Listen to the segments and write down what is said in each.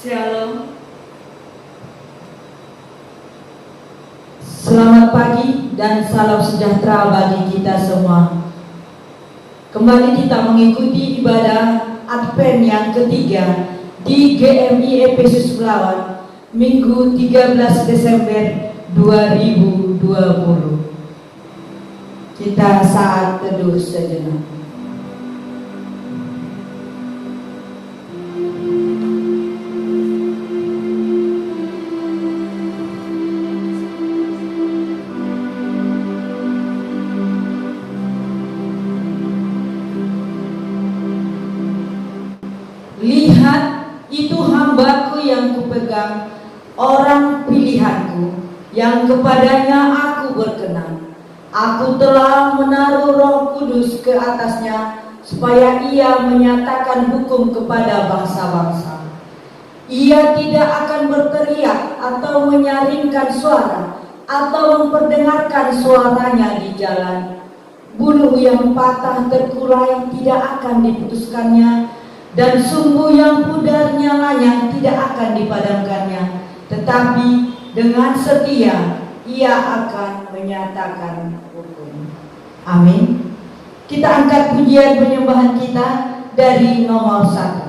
Shalom. Selamat pagi dan salam sejahtera bagi kita semua. Kembali kita mengikuti ibadah Advent yang ketiga di GMI Efesus Belawan, Minggu 13 Desember 2020. Kita saat teduh sejenak. Lihat, itu hambaku yang kupegang, orang pilihanku, yang kepadanya aku berkenan. Aku telah menaruh Roh Kudus ke atasnya, supaya ia menyatakan hukum kepada bangsa-bangsa. Ia tidak akan berteriak atau menyaringkan suara, atau memperdengarkan suaranya di jalan. Bulu yang patah terkulai tidak akan diputuskannya, dan sumbu yang pudarnya layak tidak akan dipadamkannya, tetapi dengan setia ia akan menyatakan hukum. Amin. Kita angkat pujian penyembahan kita dari nomor 1.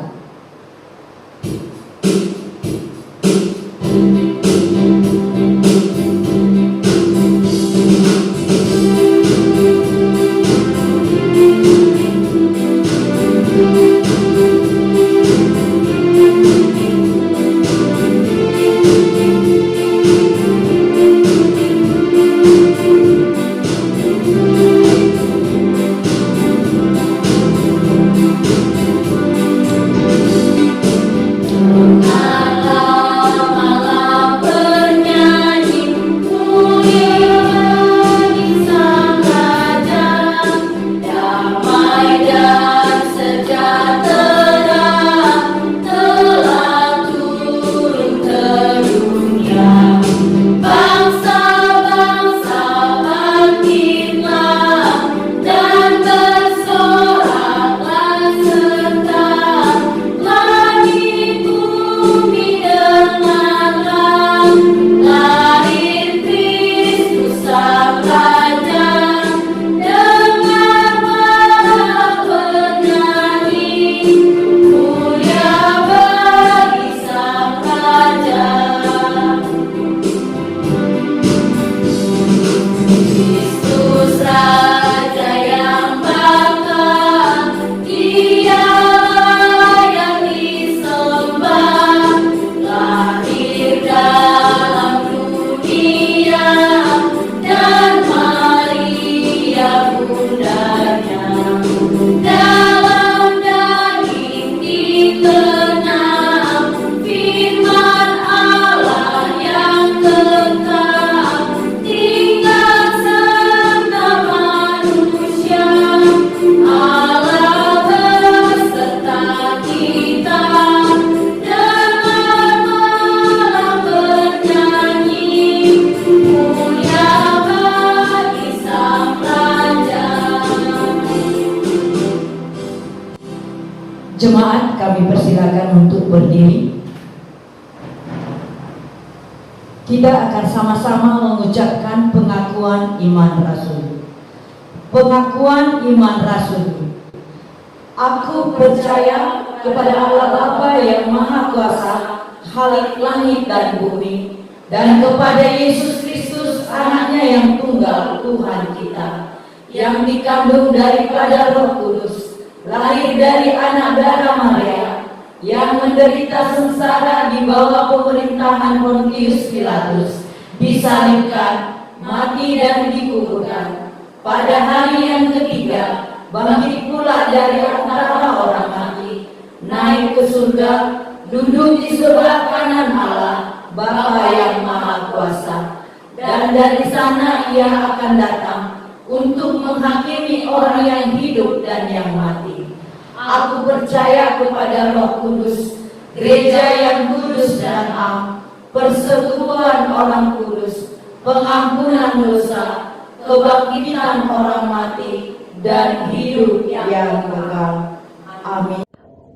Jemaat, kami persilakan untuk berdiri. Kita akan sama-sama mengucapkan pengakuan iman Rasul. Pengakuan iman Rasul. Aku percaya kepada Allah Bapa yang Maha Kuasa, Khalik langit dan bumi, dan kepada Yesus Kristus, Anaknya yang tunggal, Tuhan kita, yang dikandung daripada Roh Kudus, lahir dari anak darah Maria, yang menderita sengsara di bawah pemerintahan Pontius Pilatus, disalibkan, mati dan dikuburkan. Pada hari yang ketiga, bangkit pula dari antara orang mati, naik ke surga, duduk di sebelah kanan Allah, Bapa yang Maha Kuasa. Dan dari sana ia akan datang untuk menghakimi orang yang hidup dan yang mati. Aku percaya kepada Roh Kudus, gereja yang kudus dan am, persekutuan orang kudus, pengampunan dosa, kebangkitan orang mati, dan hidup yang kekal. Amin.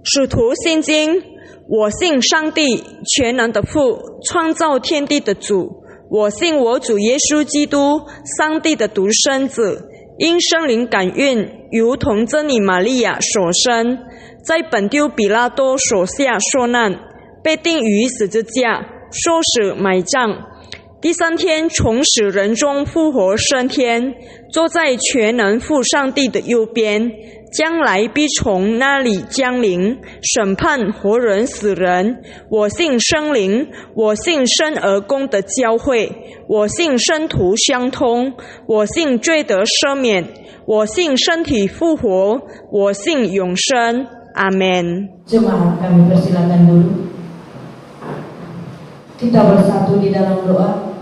属徒信经我信上帝全能的父，创造天地的主。我信我主耶稣基督，上帝的独生子，因圣灵感孕，由童贞女玛利亚所生，在本丢比拉多手下受难，被钉于十字架，受死埋葬，第3天从死人中复活升天，坐在全能父上帝的右边，将来必从那里降临，审判活人死人。我信圣灵，我信生而公的教会，我信圣徒相通，我信罪得赦免，我信身体复活，我信永生。阿们。 Jemaat kami persilakan dulu. Kita bersatu di dalam doa.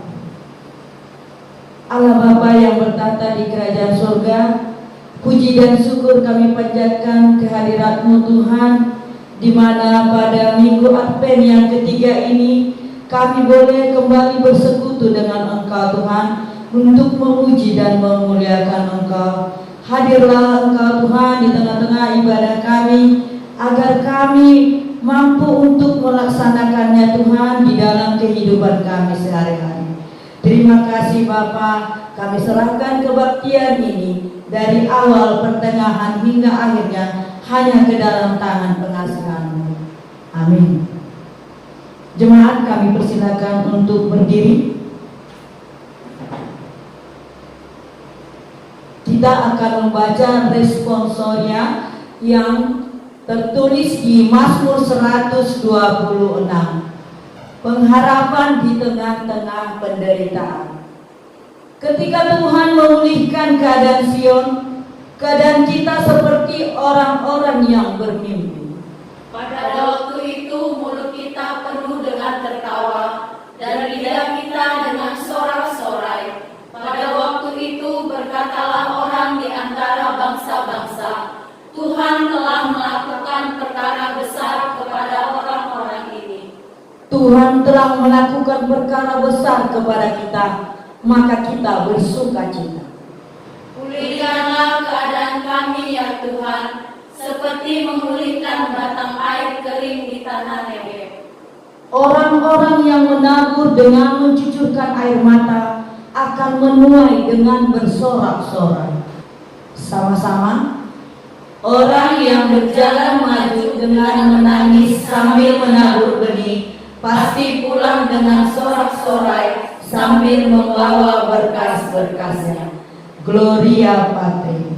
Allah Bapa yang bertata di kerajaan surga, puji dan syukur kami panjatkan kehadirat-Mu Tuhan, di mana pada minggu Advent yang ketiga ini kami boleh kembali bersekutu dengan Engkau Tuhan untuk memuji dan memuliakan Engkau. Hadirlah Engkau Tuhan di tengah-tengah ibadah kami, agar kami mampu untuk melaksanakannya Tuhan di dalam kehidupan kami sehari-hari. Terima kasih Bapa, kami serahkan kebaktian ini dari awal, pertengahan hingga akhirnya hanya ke dalam tangan pengasihan-Mu. Amin. Jemaat kami persilakan untuk berdiri. Kita akan membaca responsoria yang tertulis di Mazmur 126. Pengharapan di tengah-tengah penderitaan. Ketika Tuhan memulihkan keadaan Sion, keadaan kita seperti orang-orang yang bermimpi. Pada waktu itu mulut kita penuh dengan tertawa dan lidah kita dengan sorak-sorai. Pada waktu itu berkatalah orang di antara bangsa-bangsa, Tuhan telah melakukan perkara besar kepada orang-orang ini. Tuhan telah melakukan perkara besar kepada kita, maka kita bersuka cita. Pulihkanlah keadaan kami ya Tuhan, seperti memulihkan batang air kering di tanah Negev. Orang-orang yang menabur dengan mencucurkan air mata akan menuai dengan bersorak-sorai. Sama-sama. Orang yang berjalan maju dengan menangis sambil menabur benih, pasti pulang dengan sorak-sorai sambil membawa berkas-berkasnya. Gloria Patri.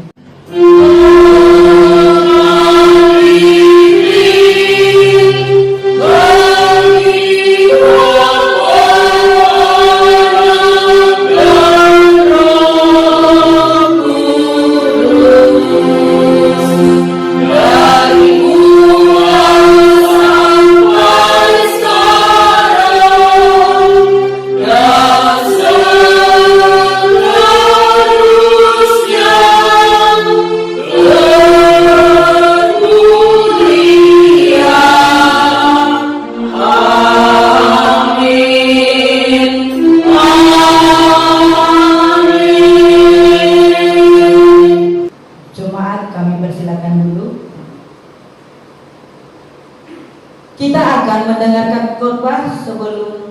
Kita akan mendengarkan khotbah, sebelumnya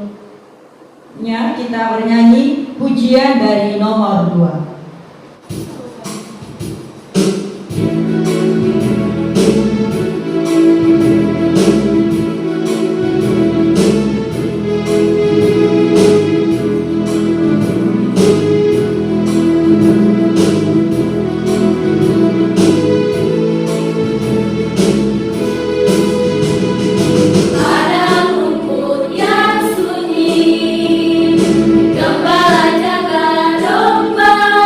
kita bernyanyi pujian dari nomor 2. Gembala jaga domba.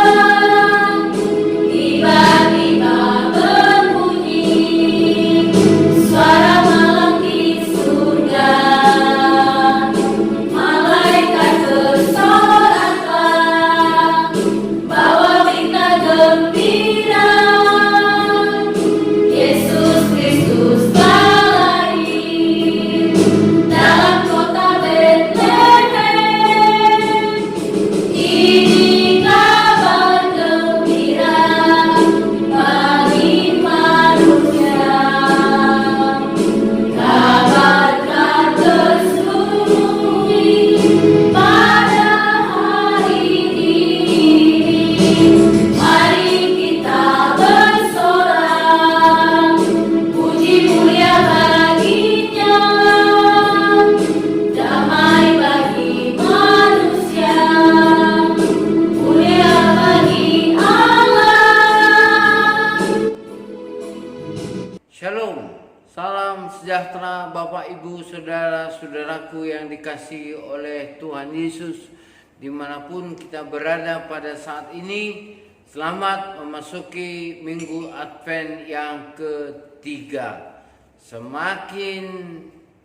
Bapak, Ibu, Saudara-saudaraku yang dikasihi oleh Tuhan Yesus, dimanapun kita berada pada saat ini, selamat memasuki Minggu Advent yang ketiga. Semakin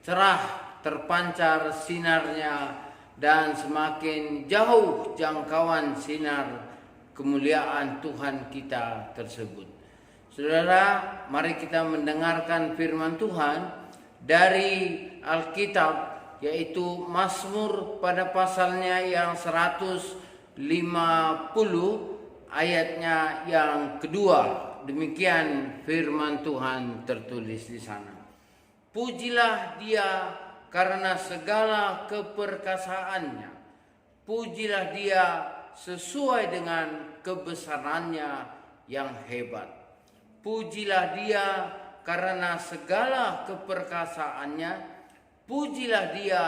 cerah terpancar sinarnya dan semakin jauh jangkauan sinar kemuliaan Tuhan kita tersebut. Saudara, mari kita mendengarkan firman Tuhan dari Alkitab, yaitu Mazmur pada pasalnya yang 150 ayatnya yang kedua. Demikian firman Tuhan tertulis di sana. Pujilah Dia karena segala keperkasaannya. Pujilah Dia sesuai dengan kebesarannya yang hebat. Pujilah Dia karena segala keperkasaannya. Pujilah Dia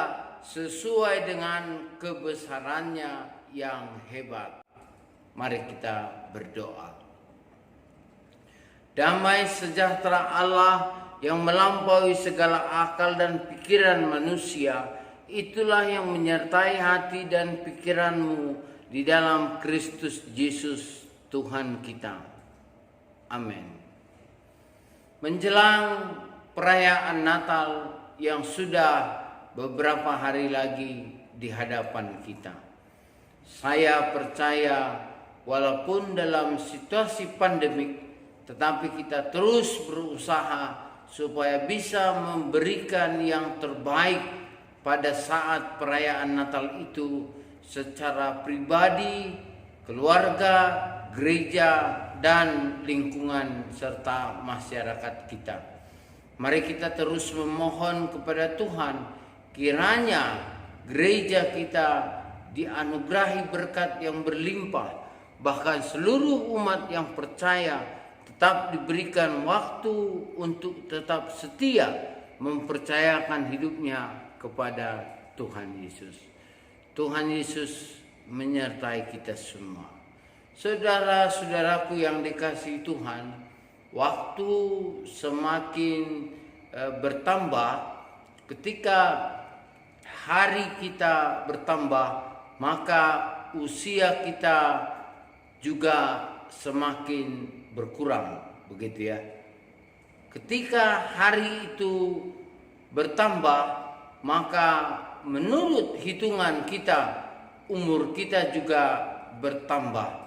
sesuai dengan kebesarannya yang hebat. Mari kita berdoa. Damai sejahtera Allah yang melampaui segala akal dan pikiran manusia, itulah yang menyertai hati dan pikiranmu di dalam Kristus Yesus Tuhan kita. Amin. Menjelang perayaan Natal yang sudah beberapa hari lagi di hadapan kita, saya percaya walaupun dalam situasi pandemik, tetapi kita terus berusaha supaya bisa memberikan yang terbaik pada saat perayaan Natal itu secara pribadi, keluarga, gereja, dan lingkungan serta masyarakat kita. Mari kita terus memohon kepada Tuhan, kiranya gereja kita dianugerahi berkat yang berlimpah, bahkan seluruh umat yang percaya tetap diberikan waktu untuk tetap setia mempercayakan hidupnya kepada Tuhan Yesus. Tuhan Yesus menyertai kita semua. Saudara-saudaraku yang dikasihi Tuhan, waktu semakin bertambah. Ketika hari kita bertambah, maka usia kita juga semakin berkurang, begitu ya. Ketika hari itu bertambah, maka menurut hitungan kita, umur kita juga bertambah.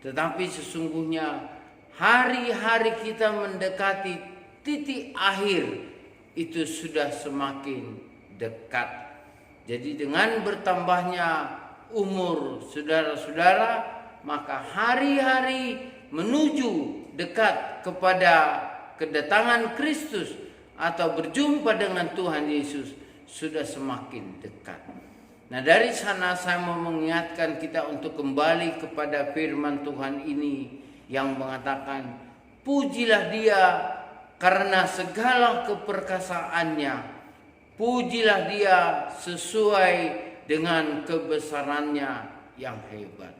Tetapi sesungguhnya hari-hari kita mendekati titik akhir itu sudah semakin dekat. Jadi dengan bertambahnya umur saudara-saudara, maka hari-hari menuju dekat kepada kedatangan Kristus atau berjumpa dengan Tuhan Yesus sudah semakin dekat. Nah, dari sana saya mau mengingatkan kita untuk kembali kepada firman Tuhan ini yang mengatakan, pujilah Dia karena segala keperkasaannya. Pujilah Dia sesuai dengan kebesarannya yang hebat.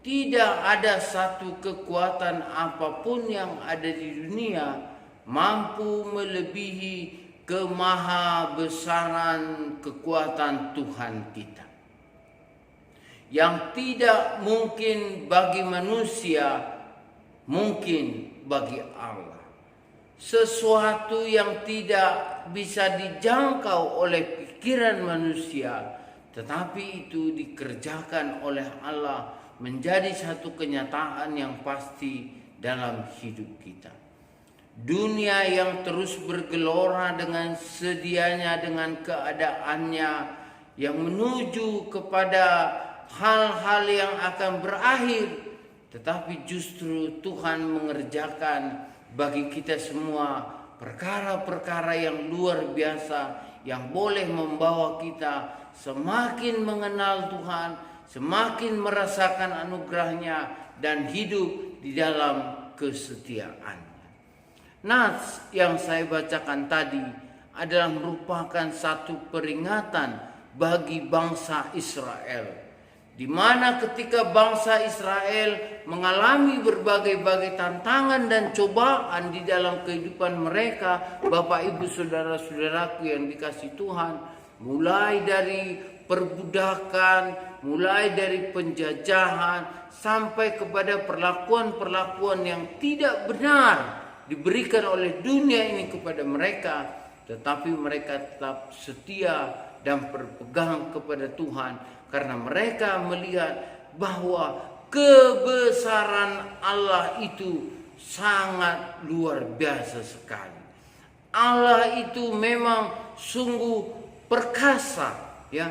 Tidak ada satu kekuatan apapun yang ada di dunia mampu melebihi kemahabesaran kekuatan Tuhan kita. Yang tidak mungkin bagi manusia, mungkin bagi Allah. Sesuatu yang tidak bisa dijangkau oleh pikiran manusia, tetapi itu dikerjakan oleh Allah menjadi satu kenyataan yang pasti dalam hidup kita. Dunia yang terus bergelora dengan sedianya, dengan keadaannya yang menuju kepada hal-hal yang akan berakhir, tetapi justru Tuhan mengerjakan bagi kita semua perkara-perkara yang luar biasa yang boleh membawa kita semakin mengenal Tuhan, semakin merasakan anugerahnya dan hidup di dalam kesetiaan. Nas yang saya bacakan tadi adalah merupakan satu peringatan bagi bangsa Israel, di mana ketika bangsa Israel mengalami berbagai-bagai tantangan dan cobaan di dalam kehidupan mereka, Bapak Ibu saudara-saudaraku yang dikasihi Tuhan, mulai dari perbudakan, mulai dari penjajahan, sampai kepada perlakuan-perlakuan yang tidak benar diberikan oleh dunia ini kepada mereka, tetapi mereka tetap setia dan berpegang kepada Tuhan. Karena mereka melihat bahwa kebesaran Allah itu sangat luar biasa sekali. Allah itu memang sungguh perkasa, ya,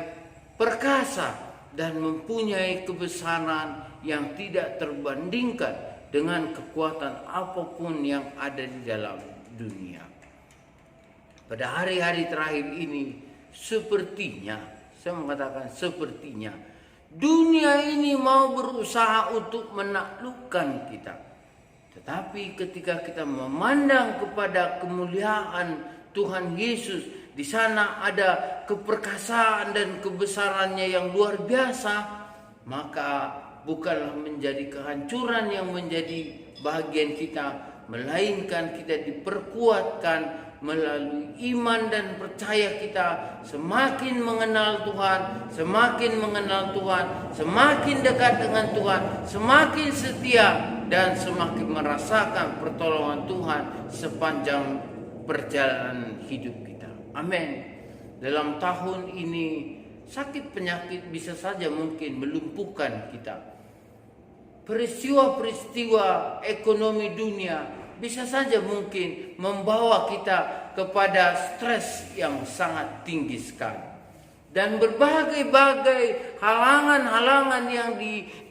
perkasa dan mempunyai kebesaran yang tidak terbandingkan dengan kekuatan apapun yang ada di dalam dunia. Pada hari-hari terakhir ini, sepertinya, saya mengatakan sepertinya, dunia ini mau berusaha untuk menaklukkan kita. Tetapi ketika kita memandang kepada kemuliaan Tuhan Yesus, di sana ada keperkasaan dan kebesarannya yang luar biasa, maka bukanlah menjadi kehancuran yang menjadi bagian kita, melainkan kita diperkuatkan melalui iman dan percaya kita semakin mengenal Tuhan, semakin mengenal Tuhan, semakin dekat dengan Tuhan, semakin setia dan semakin merasakan pertolongan Tuhan sepanjang perjalanan hidup kita. Amin. Dalam tahun ini sakit penyakit bisa saja mungkin melumpuhkan kita. Peristiwa-peristiwa ekonomi dunia bisa saja mungkin membawa kita kepada stres yang sangat tinggi sekali. Dan berbagai-bagai halangan-halangan yang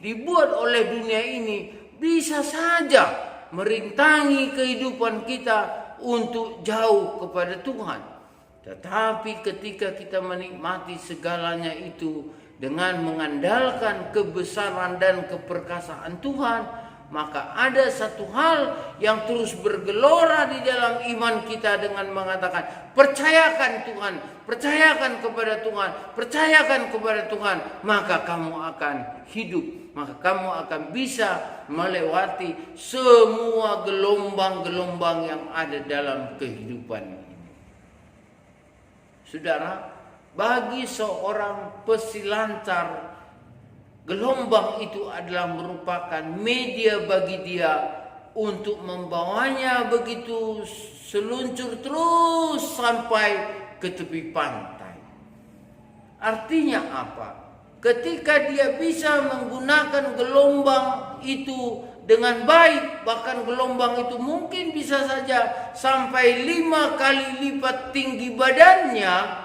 dibuat oleh dunia ini bisa saja merintangi kehidupan kita untuk jauh kepada Tuhan. Tetapi ketika kita menikmati segalanya itu dengan mengandalkan kebesaran dan keperkasaan Tuhan, maka ada satu hal yang terus bergelora di dalam iman kita dengan mengatakan, percayakan Tuhan, percayakan kepada Tuhan, percayakan kepada Tuhan, maka kamu akan hidup, maka kamu akan bisa melewati semua gelombang-gelombang yang ada dalam kehidupan ini. Saudara, bagi seorang pesilancar, gelombang itu adalah merupakan media bagi dia untuk membawanya begitu seluncur terus sampai ke tepi pantai. Artinya apa? Ketika dia bisa menggunakan gelombang itu dengan baik, bahkan gelombang itu mungkin bisa saja sampai 5 kali lipat tinggi badannya,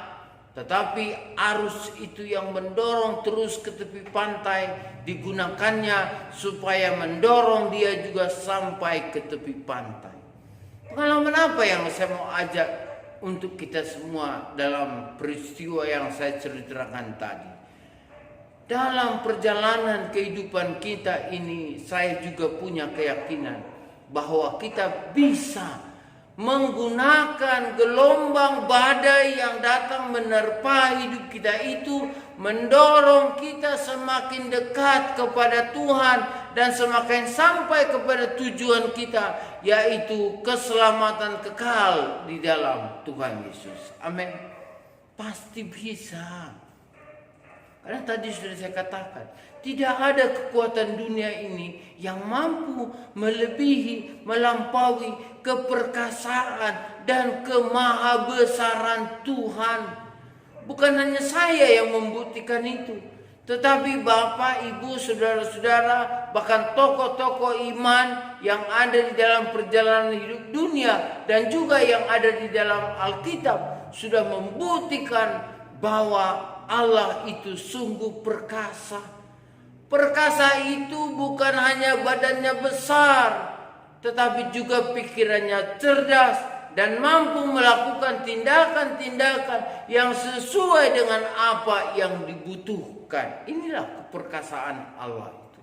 tetapi arus itu yang mendorong terus ke tepi pantai digunakannya supaya mendorong dia juga sampai ke tepi pantai. Pengalaman apa yang saya mau ajak untuk kita semua dalam peristiwa yang saya ceritakan tadi? Dalam perjalanan kehidupan kita ini, saya juga punya keyakinan bahwa kita bisa menggunakan gelombang badai yang datang menerpa hidup kita itu mendorong kita semakin dekat kepada Tuhan dan semakin sampai kepada tujuan kita, yaitu keselamatan kekal di dalam Tuhan Yesus. Amin. Pasti bisa. Karena tadi sudah saya katakan, tidak ada kekuatan dunia ini yang mampu melebihi, melampaui keperkasaan dan kemahabesaran Tuhan. Bukan hanya saya yang membuktikan itu, tetapi Bapak, Ibu, saudara-saudara, bahkan tokoh-tokoh iman yang ada di dalam perjalanan hidup dunia dan juga yang ada di dalam Alkitab sudah membuktikan bahwa Allah itu sungguh perkasa. Perkasa itu bukan hanya badannya besar, tetapi juga pikirannya cerdas dan mampu melakukan tindakan-tindakan yang sesuai dengan apa yang dibutuhkan. Inilah keperkasaan Allah itu.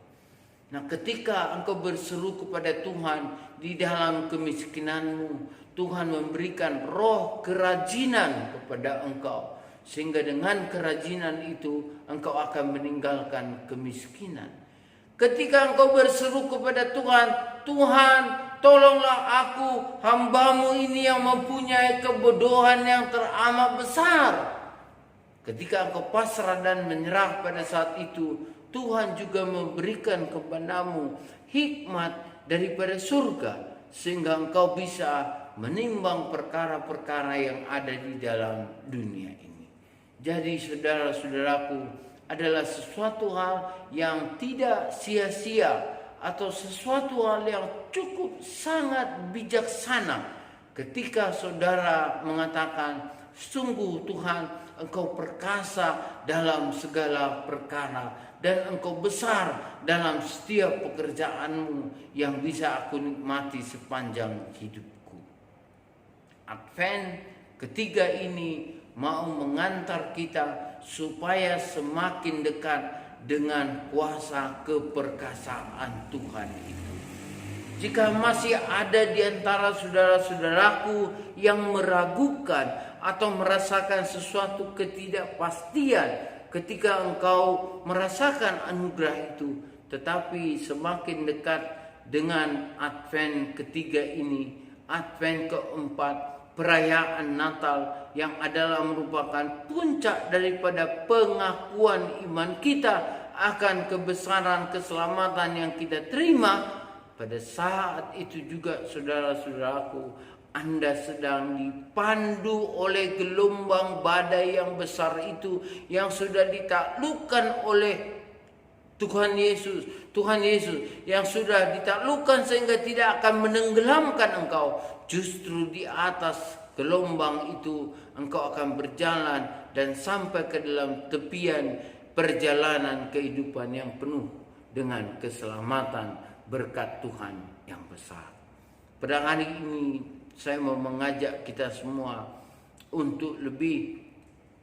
Nah, ketika engkau berseru kepada Tuhan di dalam kemiskinanmu, Tuhan memberikan roh kerajinan kepada engkau, sehingga dengan kerajinan itu engkau akan meninggalkan kemiskinan. Ketika engkau berseru kepada Tuhan, Tuhan tolonglah aku, hamba-Mu ini yang mempunyai kebodohan yang teramat besar. Ketika engkau pasrah dan menyerah pada saat itu, Tuhan juga memberikan kepadamu hikmat daripada surga, sehingga engkau bisa menimbang perkara-perkara yang ada di dalam dunia ini. Jadi saudara-saudaraku, adalah sesuatu hal yang tidak sia-sia atau sesuatu hal yang cukup sangat bijaksana ketika saudara mengatakan, sungguh Tuhan, engkau perkasa dalam segala perkara dan engkau besar dalam setiap pekerjaanmu yang bisa aku nikmati sepanjang hidupku. Advent ketiga ini mau mengantar kita supaya semakin dekat dengan kuasa keperkasaan Tuhan itu. Jika masih ada di antara saudara-saudaraku yang meragukan atau merasakan sesuatu ketidakpastian ketika engkau merasakan anugerah itu, tetapi semakin dekat dengan Advent ketiga ini, Advent keempat, perayaan Natal yang adalah merupakan puncak daripada pengakuan iman kita akan kebesaran keselamatan yang kita terima. Pada saat itu juga saudara-saudaraku, Anda sedang dipandu oleh gelombang badai yang besar itu yang sudah ditaklukkan oleh Tuhan Yesus yang sudah ditaklukkan sehingga tidak akan menenggelamkan engkau. Justru di atas gelombang itu engkau akan berjalan dan sampai ke dalam tepian perjalanan kehidupan yang penuh dengan keselamatan berkat Tuhan yang besar. Pada hari ini saya mau mengajak kita semua untuk lebih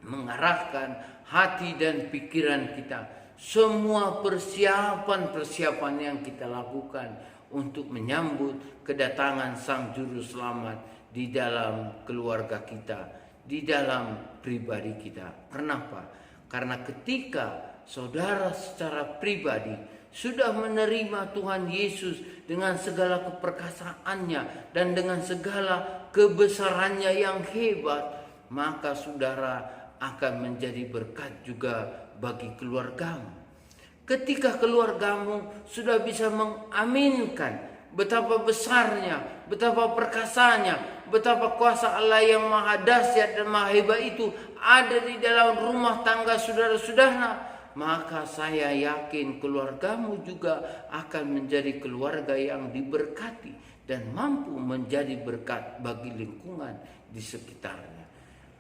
mengarahkan hati dan pikiran kita, semua persiapan yang kita lakukan untuk menyambut kedatangan Sang Juru Selamat di dalam keluarga kita, di dalam pribadi kita. Kenapa? Karena ketika saudara secara pribadi sudah menerima Tuhan Yesus dengan segala keperkasaannya dan dengan segala kebesarannya yang hebat, maka saudara akan menjadi berkat juga bagi keluargamu. Ketika keluargamu sudah bisa mengaminkan betapa besarnya, betapa perkasanya, betapa kuasa Allah yang maha dahsyat dan maha hebat itu ada di dalam rumah tangga saudara-saudara, maka saya yakin keluargamu juga akan menjadi keluarga yang diberkati dan mampu menjadi berkat bagi lingkungan di sekitarnya.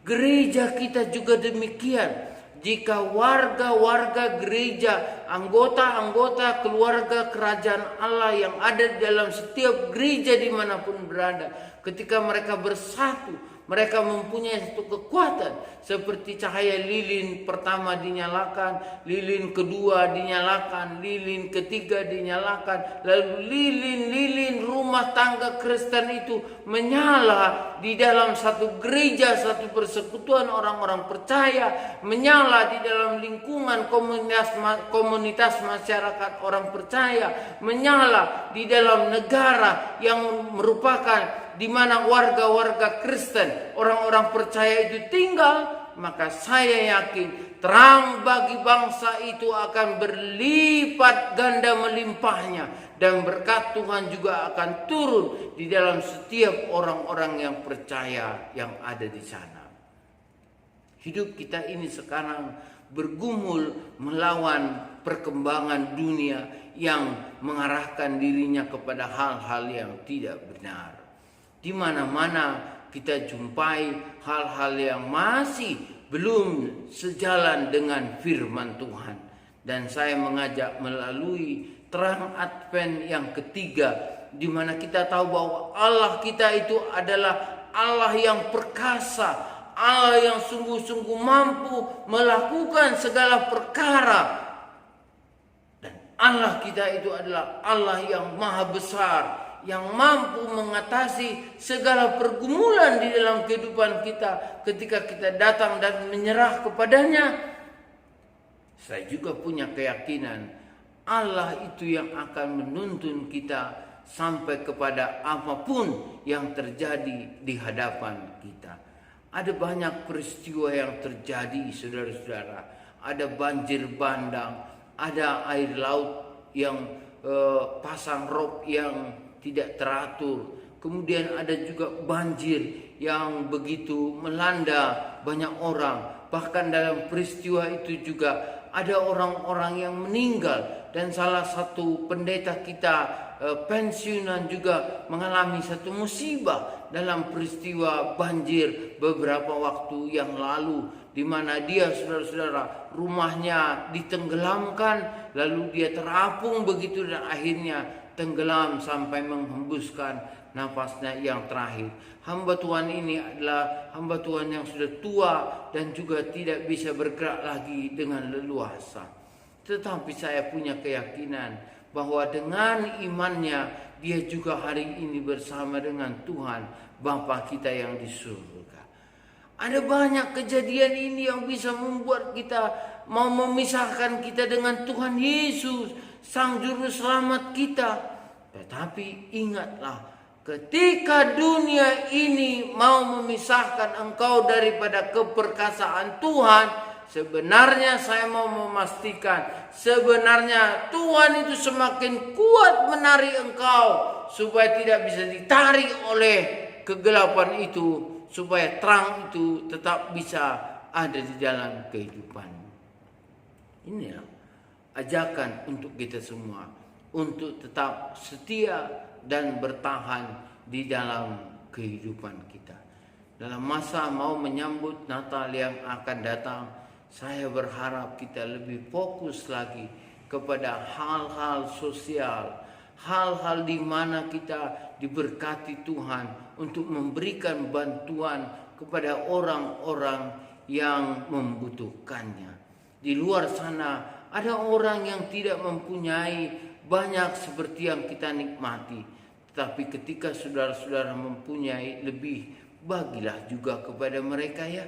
Gereja kita juga demikian. Jika warga-warga gereja, anggota-anggota keluarga kerajaan Allah yang ada dalam setiap gereja dimanapun berada, ketika mereka bersatu, mereka mempunyai satu kekuatan seperti cahaya lilin pertama dinyalakan, lilin kedua dinyalakan, lilin ketiga dinyalakan, lalu lilin-lilin rumah tangga Kristen itu menyala di dalam satu gereja, satu persekutuan orang-orang percaya, menyala di dalam lingkungan komunitas masyarakat orang percaya, menyala di dalam negara yang merupakan di mana warga-warga Kristen, orang-orang percaya itu tinggal, maka saya yakin terang bagi bangsa itu akan berlipat ganda melimpahnya dan berkat Tuhan juga akan turun di dalam setiap orang-orang yang percaya yang ada di sana. Hidup kita ini sekarang bergumul melawan perkembangan dunia yang mengarahkan dirinya kepada hal-hal yang tidak benar. Di mana-mana kita jumpai hal-hal yang masih belum sejalan dengan firman Tuhan. Dan saya mengajak melalui terang Advent yang ketiga, di mana kita tahu bahwa Allah kita itu adalah Allah yang perkasa, Allah yang sungguh-sungguh mampu melakukan segala perkara. Dan Allah kita itu adalah Allah yang maha besar, yang mampu mengatasi segala pergumulan di dalam kehidupan kita ketika kita datang dan menyerah kepadanya. Saya juga punya keyakinan Allah itu yang akan menuntun kita sampai kepada apapun yang terjadi di hadapan kita. Ada banyak peristiwa yang terjadi, saudara-saudara. Ada banjir bandang, ada air laut yang pasang rob yang tidak teratur. Kemudian ada juga banjir yang begitu melanda banyak orang. Bahkan dalam peristiwa itu juga ada orang-orang yang meninggal. Dan salah satu pendeta kita pensiunan juga mengalami satu musibah dalam peristiwa banjir beberapa waktu yang lalu, di mana dia, saudara-saudara, rumahnya ditenggelamkan, lalu dia terapung begitu dan akhirnya tenggelam sampai menghembuskan nafasnya yang terakhir. Hamba Tuhan ini adalah hamba Tuhan yang sudah tua dan juga tidak bisa bergerak lagi dengan leluasa. Tetapi saya punya keyakinan bahwa dengan imannya dia juga hari ini bersama dengan Tuhan Bapa kita yang di surga. Ada banyak kejadian ini yang bisa membuat kita mau memisahkan kita dengan Tuhan Yesus, Sang Juru Selamat kita. Tetapi ingatlah, ketika dunia ini mau memisahkan engkau daripada keperkasaan Tuhan, sebenarnya saya mau memastikan, sebenarnya Tuhan itu semakin kuat menarik engkau supaya tidak bisa ditarik oleh kegelapan itu, supaya terang itu tetap bisa ada di dalam kehidupan. Inilah ajakan untuk kita semua, untuk tetap setia dan bertahan di dalam kehidupan kita. Dalam masa mau menyambut Natal yang akan datang, saya berharap kita lebih fokus lagi kepada hal-hal sosial, hal-hal di mana kita diberkati Tuhan untuk memberikan bantuan kepada orang-orang yang membutuhkannya. Di luar sana ada orang yang tidak mempunyai banyak seperti yang kita nikmati, tetapi ketika saudara-saudara mempunyai lebih, bagilah juga kepada mereka ya.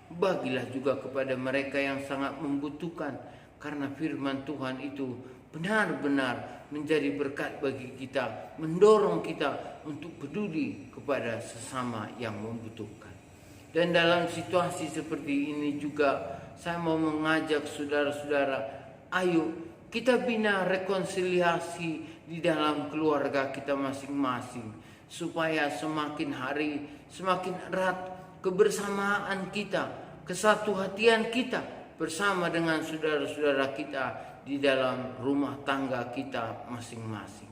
Bagilah juga kepada mereka yang sangat membutuhkan, karena firman Tuhan itu benar-benar menjadi berkat bagi kita, mendorong kita untuk peduli kepada sesama yang membutuhkan. Dan dalam situasi seperti ini juga saya mau mengajak saudara-saudara, ayo kita bina rekonsiliasi di dalam keluarga kita masing-masing, supaya semakin hari semakin erat kebersamaan kita, kesatuhatian kita bersama dengan saudara-saudara kita di dalam rumah tangga kita masing-masing.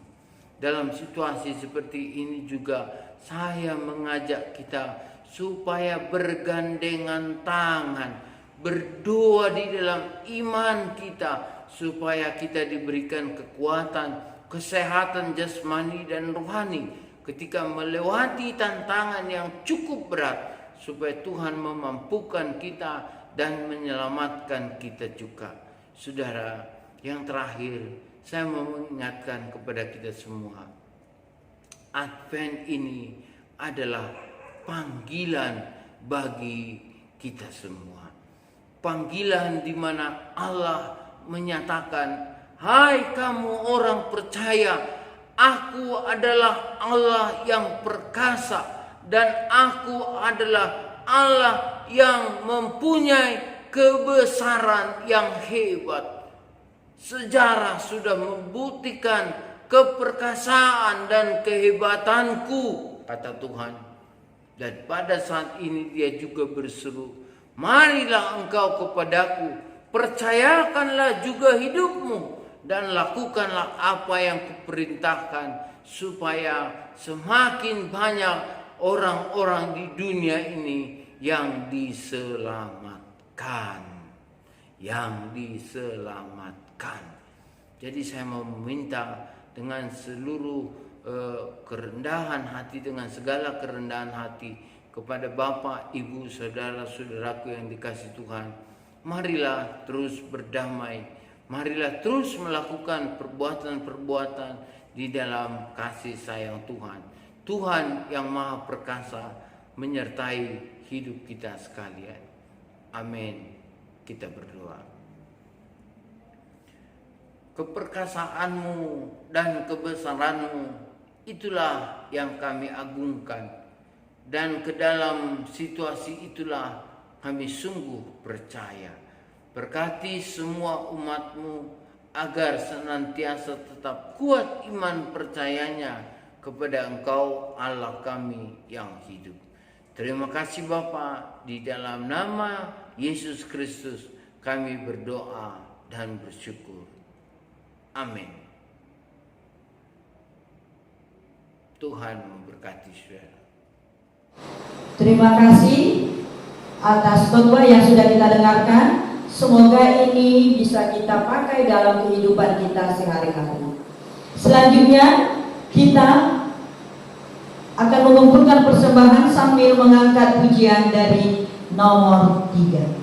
Dalam situasi seperti ini juga saya mengajak kita supaya bergandengan tangan, berdoa di dalam iman kita, supaya kita diberikan kekuatan, kesehatan jasmani dan rohani ketika melewati tantangan yang cukup berat, supaya Tuhan memampukan kita dan menyelamatkan kita juga. Saudara, yang terakhir saya mau mengingatkan kepada kita semua, Advent ini adalah panggilan bagi kita semua. Panggilan di mana Allah menyatakan, hai kamu orang percaya, aku adalah Allah yang perkasa dan aku adalah Allah yang mempunyai kebesaran yang hebat. Sejarah sudah membuktikan keperkasaan dan kehebatanku, kata Tuhan. Dan pada saat ini dia juga berseru, marilah engkau kepadaku, percayakanlah juga hidupmu, dan lakukanlah apa yang kuperintahkan, supaya semakin banyak orang-orang di dunia ini yang diselamatkan. Yang diselamatkan. Jadi saya mau meminta dengan seluruh kerendahan hati, dengan segala kerendahan hati kepada Bapak, Ibu, Saudara-saudaraku yang dikasihi Tuhan, marilah terus berdamai, marilah terus melakukan perbuatan-perbuatan di dalam kasih sayang Tuhan. Tuhan yang Maha Perkasa menyertai hidup kita sekalian. Amin. Kita berdoa. Keperkasaanmu dan kebesaranmu itulah yang kami agungkan, dan ke dalam situasi itulah kami sungguh percaya. Berkati semua umat-Mu agar senantiasa tetap kuat iman percayanya kepada Engkau Allah kami yang hidup. Terima kasih Bapa, di dalam nama Yesus Kristus kami berdoa dan bersyukur. Amin. Tuhan memberkati saudara. Terima kasih atas khotbah yang sudah kita dengarkan. Semoga ini bisa kita pakai dalam kehidupan kita sehari-hari. Selanjutnya kita akan mengumpulkan persembahan sambil mengangkat pujian dari nomor 3.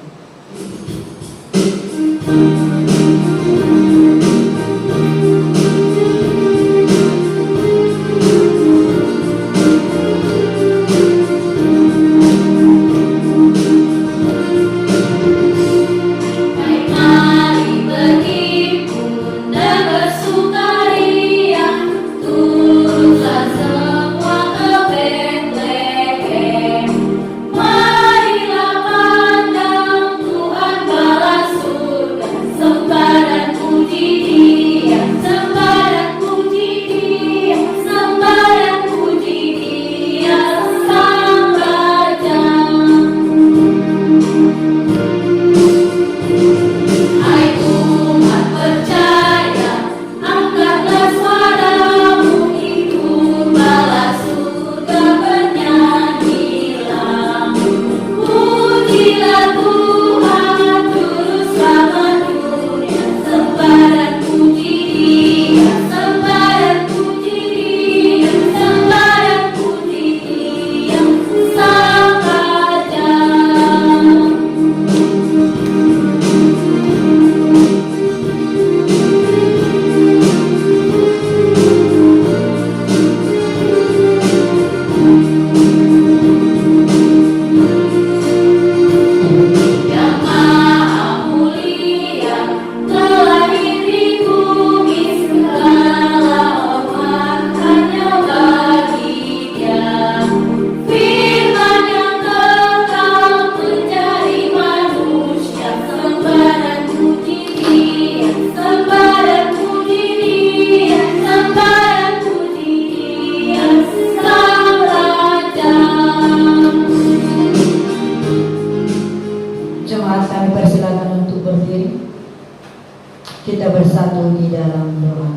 Kita bersatu di dalam doa.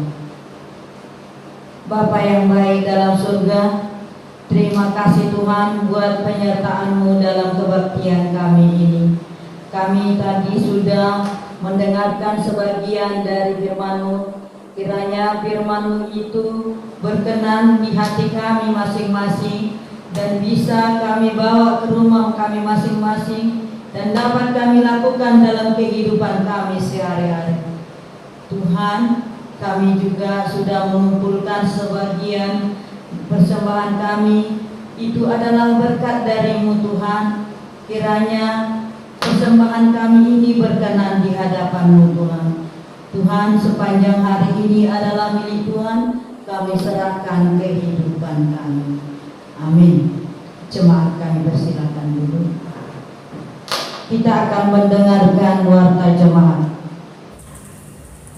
Bapa yang baik dalam surga, terima kasih Tuhan buat penyertaan-Mu dalam kebaktian kami ini. Kami tadi sudah mendengarkan sebagian dari firman-Mu. Kiranya firman-Mu itu berkenan di hati kami masing-masing dan bisa kami bawa ke rumah kami masing-masing dan dapat kami lakukan dalam kehidupan kami sehari-hari. Tuhan, kami juga sudah mengumpulkan sebagian persembahan kami. Itu adalah berkat dari-Mu Tuhan. Kiranya persembahan kami ini berkenan di hadapan-Mu Tuhan. Tuhan, sepanjang hari ini adalah milik Tuhan. Kami serahkan kehidupan kami. Amin. Jemaat kami persilakan dulu. Kita akan mendengarkan warta jemaat.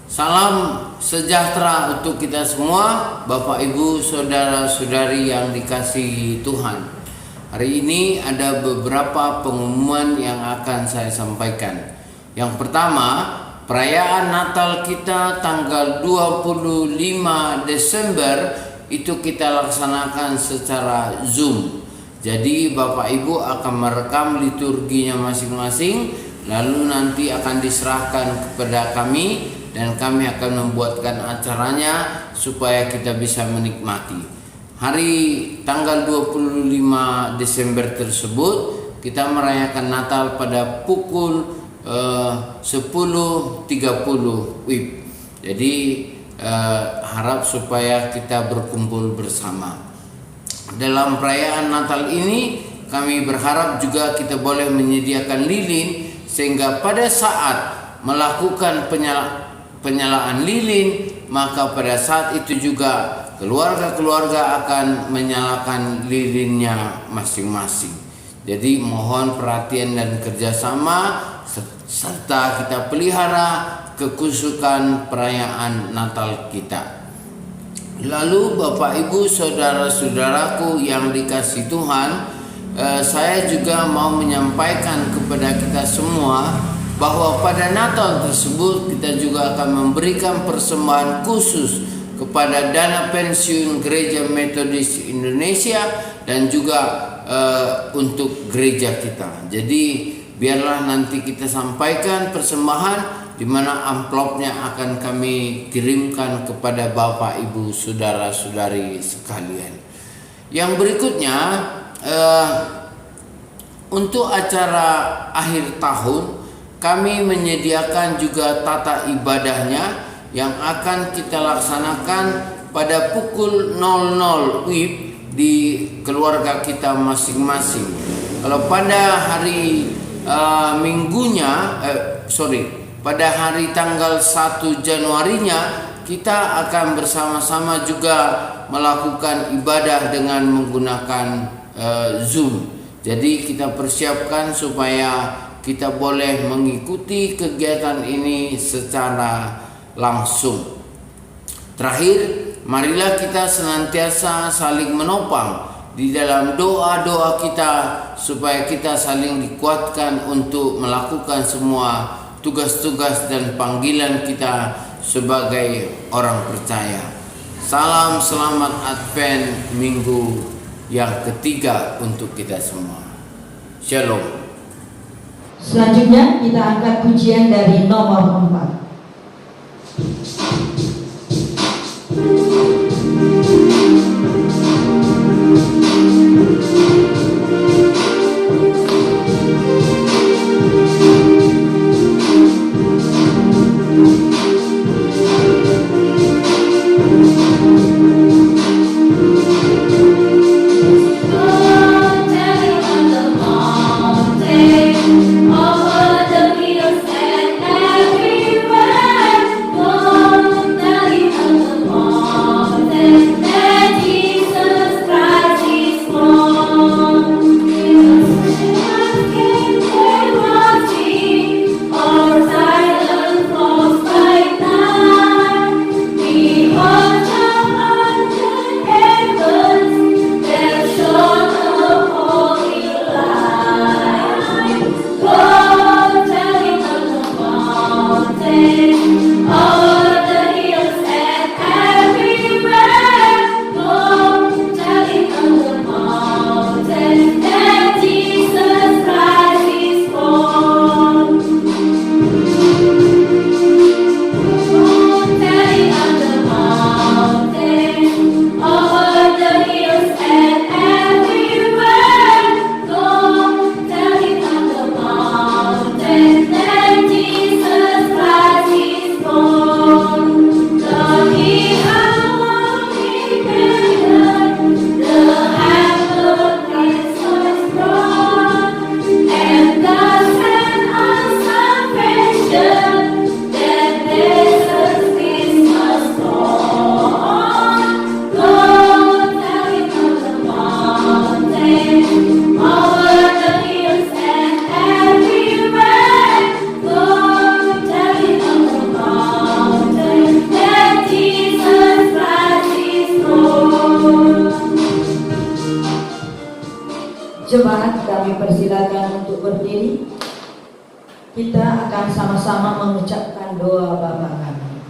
Salam sejahtera untuk kita semua, Bapak Ibu, saudara-saudari yang dikasihi Tuhan. Hari ini ada beberapa pengumuman yang akan saya sampaikan. Yang pertama, perayaan Natal kita tanggal 25 Desember itu kita laksanakan secara Zoom. Jadi Bapak Ibu akan merekam liturginya masing-masing, lalu nanti akan diserahkan kepada kami dan kami akan membuatkan acaranya supaya kita bisa menikmati. Hari tanggal 25 Desember tersebut kita merayakan Natal pada pukul 10.30 WIB. Jadi harap supaya kita berkumpul bersama. Dalam perayaan Natal ini kami berharap juga kita boleh menyediakan lilin, sehingga pada saat melakukan penyalaan lilin, maka pada saat itu juga keluarga-keluarga akan menyalakan lilinnya masing-masing. Jadi mohon perhatian dan kerjasama, serta kita pelihara kekusukan perayaan Natal kita. Lalu Bapak Ibu saudara-saudaraku yang dikasihi Tuhan, saya juga mau menyampaikan kepada kita semua bahwa pada Natal tersebut kita juga akan memberikan persembahan khusus kepada dana pensiun Gereja Metodis Indonesia dan juga untuk gereja kita. Jadi biarlah nanti kita sampaikan persembahan, di mana amplopnya akan kami kirimkan kepada Bapak Ibu saudara-saudari sekalian. Yang berikutnya, untuk acara akhir tahun kami menyediakan juga tata ibadahnya yang akan kita laksanakan pada pukul 00 WIB di keluarga kita masing-masing. Kalau pada hari pada hari tanggal 1 Januarinya kita akan bersama-sama juga melakukan ibadah dengan menggunakan Zoom. Jadi kita persiapkan supaya kita boleh mengikuti kegiatan ini secara langsung. Terakhir, marilah kita senantiasa saling menopang di dalam doa-doa kita, supaya kita saling dikuatkan untuk melakukan semua tugas-tugas dan panggilan kita sebagai orang percaya. Salam selamat Advent minggu yang ketiga untuk kita semua. Shalom. Selanjutnya kita angkat pujian dari nomor 4. Jemaat, kami persilakan untuk berdiri. Kita akan sama-sama mengucapkan doa Bapa kami.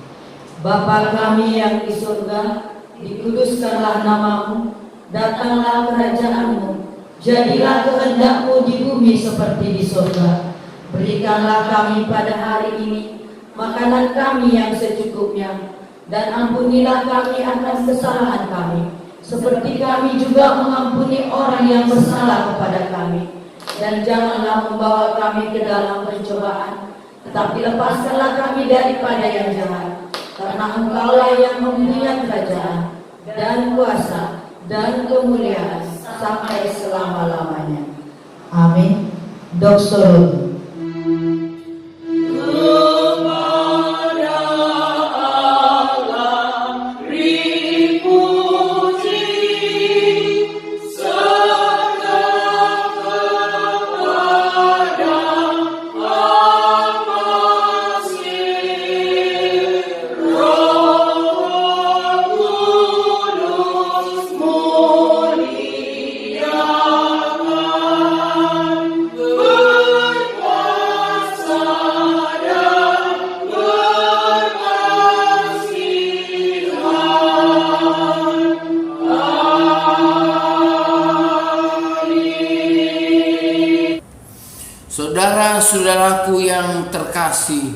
Bapa kami yang di surga, dikuduskanlah namamu, datanglah kerajaanmu, jadilah kehendak-Mu di bumi seperti di surga. Berikanlah kami pada hari ini makanan kami yang secukupnya, dan ampunilah kami atas kesalahan kami, seperti kami juga mengampuni orang yang bersalah kepada kami. dan janganlah membawa kami ke dalam pencobaan, tetapi lepaskanlah kami daripada yang jahat. Karena Engkaulah yang mempunyai kerajaan dan kuasa dan kemuliaan sampai selama-lamanya. Amin. Doxologi. Saudara-saudaraku yang terkasih,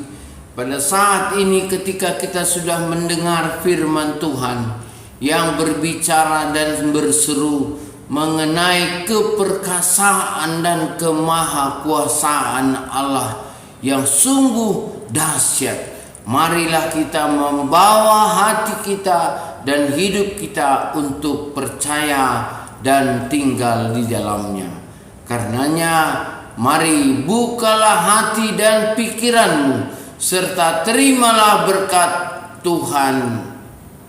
pada saat ini ketika kita sudah mendengar firman Tuhan yang berbicara dan berseru mengenai keperkasaan dan kemahakuasaan Allah yang sungguh dahsyat, marilah kita membawa hati kita dan hidup kita untuk percaya dan tinggal di dalamnya. Karenanya, mari bukalah hati dan pikiranmu, serta terimalah berkat Tuhan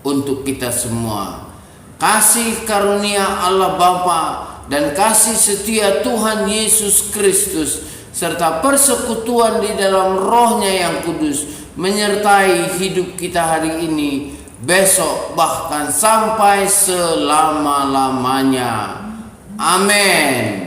untuk kita semua. Kasih karunia Allah Bapa dan kasih setia Tuhan Yesus Kristus, serta persekutuan di dalam Roh-Nya yang kudus, menyertai hidup kita hari ini, besok, bahkan sampai selama-lamanya. Amin.